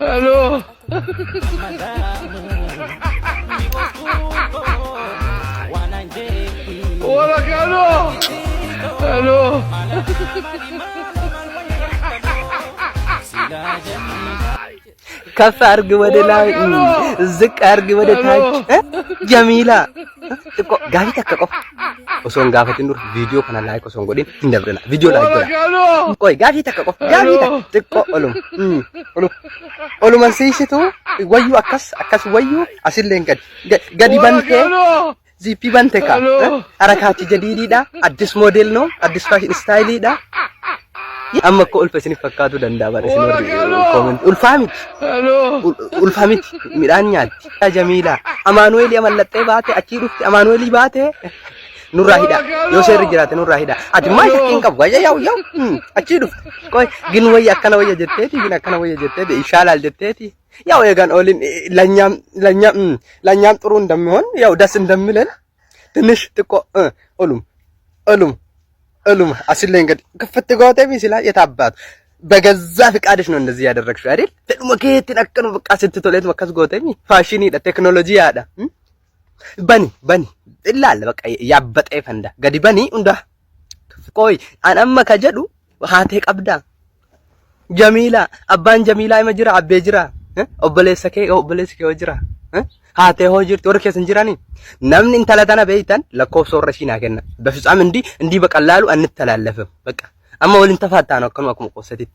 الو ولك الو الو كف أرجع ودلاي زك أرجع ودتاج جميلة تكو قاعد تكو وسون قاعد تنور فيديو كنا لايك وسون قدين ندبرنا فيديو لايك كنا كوي قاعد تكو تكو أولو ما سيشتو ويو أكاس ويو أصير لينك قادي بنتي زيبي بنتي كا أركاتي جديدة دا أديس موديل نو أديس فاشن ستايل دا أما كو الفسني فكاتو دندا بارسين كومنت ulfamit midhaan nyaatti jamiila amaanuel amallattee baate achii dhufti amaanuel baate nurraa hidha yoo seerri jiraate nurraa hidha ati maa shakkiin qabu wayya yaw achii dhufti koy gin wayya akkana wayya jetteeti gin akkana wayya jetteeti ishaalaal jetteeti yaw eegan olin lanyam ጥሩ እንደሚሆን ያው ደስ እንደሚለን ትንሽ ጥቆ ኦሉም አስለ እንግዲህ ከፍት ጎቴ ቢስላ የታባቱ በገዛ ፍቃድሽ ነው እንደዚህ ያደረግሽው አይደል? ደግሞ ከየት ነቀኑ በቃ ስትቶለት መከስ ጎተኝ ፋሽን ይዳ ቴክኖሎጂ ያዳ በኒ ይላል በቃ ያበጠ ፈንዳ ገዲ በኒ እንዳ ቆይ አናማ ከጀዱ ሃቴ ቀብዳ ጀሚላ አባን ጀሚላ ይመጅራ አቤ ጅራ ኦበለሰከ ወጅራ ሃቴ ሆጅርት ወርከስ እንጅራኒ ነምን እንተላታና በይተን ለኮብሶ ረሺና ገና በፍጻም እንዲ በቀላሉ አንተላለፍም በቃ አማ ወልን ተፋታ ነው ከነኩ ቆሰቲት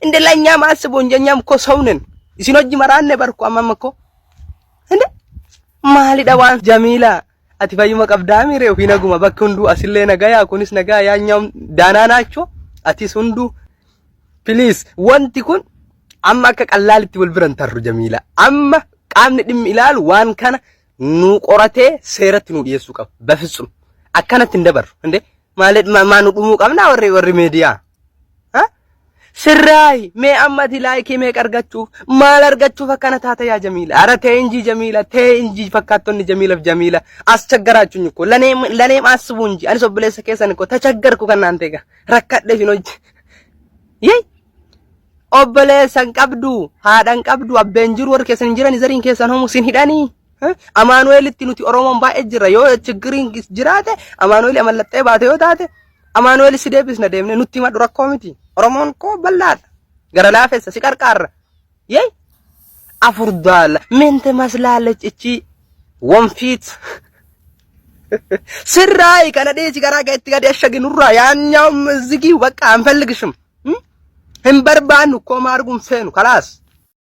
እንደ ለኛ ማስቦ እንጀኛም እኮ ሰው ነን ሲኖጅ መራነ በርኩ አማመኮ እንደ ማሊ ዳዋን ጀሚላ አቲፋዩ መቀብዳሚ ሬው ፊነጉማ በክንዱ አስለ ነገያ ኩንስ ነገ ያኛው ዳና ናቸው አቲስ ሁንዱ ፕሊዝ ወንቲ ኩን አማ ከቀላልቲ ወልብረን ተሩ ጀሚላ አማ ቃምን ድም ይላል ዋን ከነ ኑ ቆራቴ ሴረት ኑ ኢየሱ ቀብ በፍጹም አከነት እንደበር እንደ ማለት ማኑ ዱሙ ቀምና ወሬ ሚዲያ ስራይ ሜ አማቲ ላይክ ሜ ቀርጋችሁ ማላርጋችሁ ፈከነታተ ያ ጀሚላ አረ ተንጂ ጀሚላ ተንጂ ፈካቶን ጀሚላ አስቸገራችሁኝ እኮ ለኔም አስቡ እንጂ አንሶ ብለሰ ከሰን እኮ ተቸገርኩ ከናንተ ጋር ረካደሽ ነው ይይ ኦበለሰን ቀብዱ ሃዳን ቀብዱ አበንጅር ወር ከሰን ጅራን ዘሪን ከሰን ሆሙ ሲን ሂዳኒ አማኑኤል ትኑቲ ኦሮሞን ባእጅራ ዮ ችግሪን ጅራተ አማኑኤል አመለጠ ባቴዮ ታተ አማኑኤል ሲደብስ ነደምነ ኑቲ ማዱራ ኮሚቲ ኦሮሞን ኮ በላት ገረላፈስ ሲቀርቃር ይይ አፍርዳል ምን ተመስላለች እቺ ወንፊት ስራይ ከነዴ ሲጋራ ጋት ጋር ያሸግኑራ ያኛውም ዝጊው በቃ አንፈልግሽም እንበርባኑ ኮ ማርጉም ፈኑ خلاص